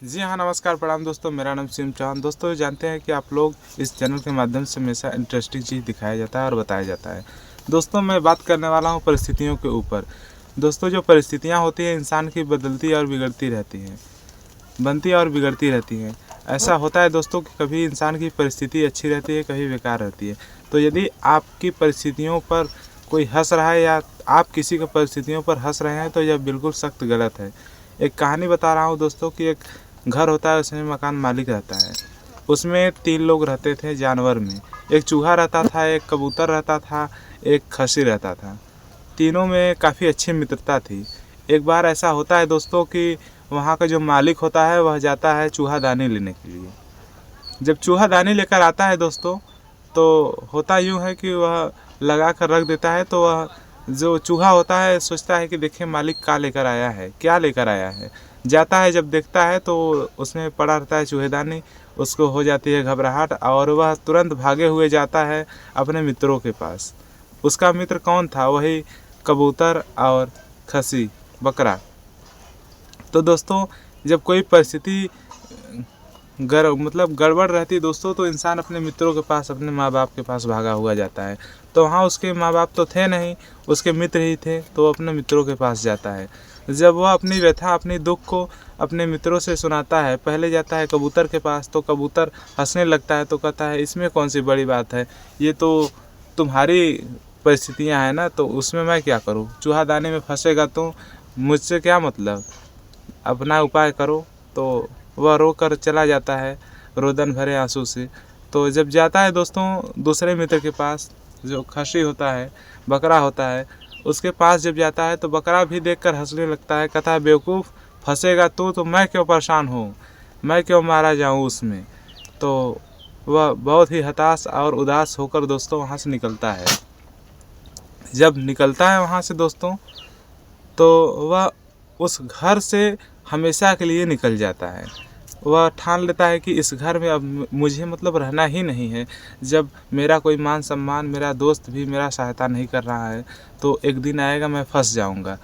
जी हाँ, नमस्कार, प्रणाम दोस्तों। मेरा नाम सिम चौहान। दोस्तों जानते हैं कि आप लोग इस चैनल के माध्यम से हमेशा इंटरेस्टिंग चीज़ दिखाया जाता है और बताया जाता है। दोस्तों मैं बात करने वाला हूँ परिस्थितियों के ऊपर। दोस्तों जो परिस्थितियाँ होती हैं इंसान की बदलती और बिगड़ती रहती हैं, बनती और बिगड़ती रहती हैं। ऐसा होता है दोस्तों कि कभी इंसान की परिस्थिति अच्छी रहती है, कभी बेकार रहती है। तो यदि आपकी परिस्थितियों पर कोई हंस रहा है या आप किसी की परिस्थितियों पर हंस रहे हैं तो यह बिल्कुल सख्त गलत है। एक कहानी बता रहा हूँ दोस्तों कि एक घर होता है, उसमें मकान मालिक रहता है। उसमें 3 लोग रहते थे जानवर में। एक चूहा रहता था, एक कबूतर रहता था, एक खसी रहता था। तीनों में काफ़ी अच्छी मित्रता थी। एक बार ऐसा होता है दोस्तों कि वहाँ का जो मालिक होता है वह जाता है चूहा दानी लेने के लिए। जब चूहा दानी लेकर आता है दोस्तों, तो होता यूँ है कि वह लगा कर रख देता है। तो वह जो चूहा होता है सोचता है कि देखिए मालिक क्या लेकर आया है, क्या लेकर आया है। जाता है, जब देखता है तो उसमें पड़ा रहता है चूहेदानी। उसको हो जाती है घबराहट और वह तुरंत भागे हुए जाता है अपने मित्रों के पास। उसका मित्र कौन था? वही कबूतर और खसी, बकरा। तो दोस्तों जब कोई परिस्थिति गड़बड़ रहती है दोस्तों, तो इंसान अपने मित्रों के पास, अपने माँ बाप के पास भागा हुआ जाता है। तो वहाँ उसके माँ बाप तो थे नहीं, उसके मित्र ही थे, तो वो अपने मित्रों के पास जाता है। जब वह अपनी व्यथा, अपनी दुख को अपने मित्रों से सुनाता है, पहले जाता है कबूतर के पास, तो कबूतर हंसने लगता है। तो कहता है इसमें कौन सी बड़ी बात है, ये तो तुम्हारी परिस्थितियाँ हैं ना, तो उसमें मैं क्या करूँ? चूहा दाने में फंसेगा तो मुझसे क्या मतलब, अपना उपाय करो। तो वह रो कर चला जाता है रोदन भरे आंसू से। तो जब जाता है दोस्तों दूसरे मित्र के पास, जो खसी होता है, बकरा होता है, उसके पास जब जाता है तो बकरा भी देखकर हंसने लगता है। कहता है बेवकूफ़, फंसेगा तो मैं क्यों परेशान हूँ, मैं क्यों मारा जाऊँ उसमें। तो वह बहुत ही हताश और उदास होकर दोस्तों वहाँ से निकलता है। जब निकलता है वहाँ से दोस्तों, तो वह उस घर से हमेशा के लिए निकल जाता है। वह ठान लेता है कि इस घर में अब मुझे मतलब रहना ही नहीं है। जब मेरा कोई मान सम्मान, मेरा दोस्त भी मेरा सहायता नहीं कर रहा है, तो एक दिन आएगा मैं फंस जाऊंगा।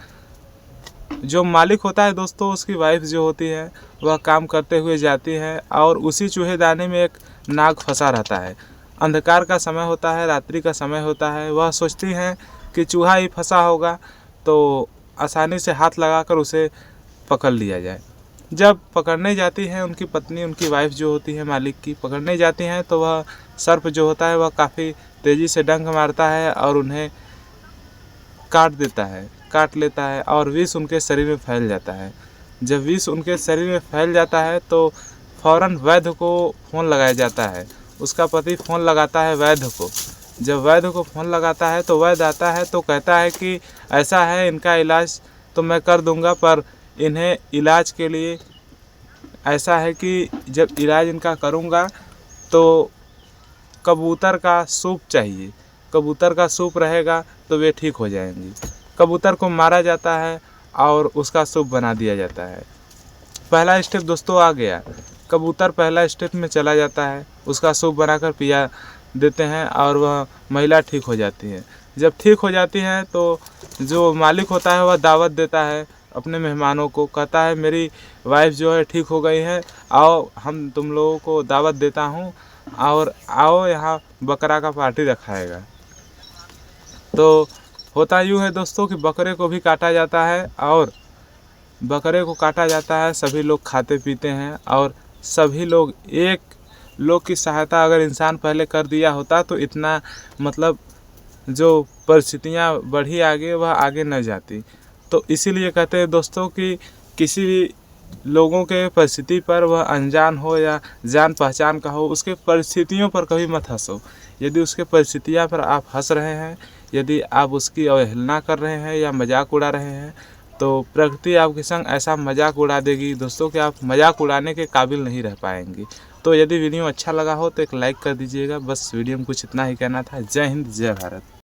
जो मालिक होता है दोस्तों, उसकी वाइफ जो होती है, वह काम करते हुए जाती है और उसी चूहेदानी में एक नाग फंसा रहता है। अंधकार का समय होता है, रात्रि का समय होता है। वह सोचती हैं कि चूहा ही फंसा होगा, तो आसानी से हाथ लगाकर उसे पकड़ लिया जाए। जब पकड़ने जाती है उनकी पत्नी, उनकी वाइफ जो होती है मालिक की, पकड़ने जाती हैं, तो वह सर्प जो होता है वह काफ़ी तेज़ी से डंक मारता है और उन्हें काट देता है, काट लेता है और विष उनके शरीर में फैल जाता है। जब विष उनके शरीर में फैल जाता है तो फ़ौरन वैद्य को फ़ोन लगाया जाता है। उसका पति फ़ोन लगाता है वैद्य को। जब वैद्य को फ़ोन लगाता है तो वैद्य आता है तो कहता है कि ऐसा है, इनका इलाज तो मैं कर दूंगा, पर इन्हें इलाज के लिए ऐसा है कि जब इलाज इनका करूंगा तो कबूतर का सूप चाहिए। कबूतर का सूप रहेगा तो वे ठीक हो जाएंगी। कबूतर को मारा जाता है और उसका सूप बना दिया जाता है। पहला स्टेप दोस्तों आ गया। कबूतर पहला स्टेप में चला जाता है, उसका सूप बनाकर पिया देते हैं और वह महिला ठीक हो जाती है। जब ठीक हो जाती है तो जो मालिक होता है वह दावत देता है अपने मेहमानों को। कहता है मेरी वाइफ जो है ठीक हो गई है, आओ हम तुम लोगों को दावत देता हूँ और आओ यहाँ बकरा का पार्टी रखाएगा। तो होता यूँ है दोस्तों कि बकरे को भी काटा जाता है और बकरे को काटा जाता है, सभी लोग खाते पीते हैं और सभी लोग, एक लोग की सहायता अगर इंसान पहले कर दिया होता तो इतना मतलब जो परिस्थितियाँ बढ़ी आगे, वह आगे न जाती। तो इसीलिए कहते हैं दोस्तों कि किसी भी लोगों के परिस्थिति पर, वह अनजान हो या जान पहचान का हो, उसके परिस्थितियों पर कभी मत हंसो। यदि उसके परिस्थितियाँ पर आप हंस रहे हैं, यदि आप उसकी अवहेलना कर रहे हैं या मजाक उड़ा रहे हैं, तो प्रकृति आपके संग ऐसा मजाक उड़ा देगी दोस्तों कि आप मजाक उड़ाने के काबिल नहीं रह पाएंगे। तो यदि वीडियो अच्छा लगा हो तो एक लाइक कर दीजिएगा। बस वीडियो में कुछ इतना ही कहना था। जय हिंद, जय भारत।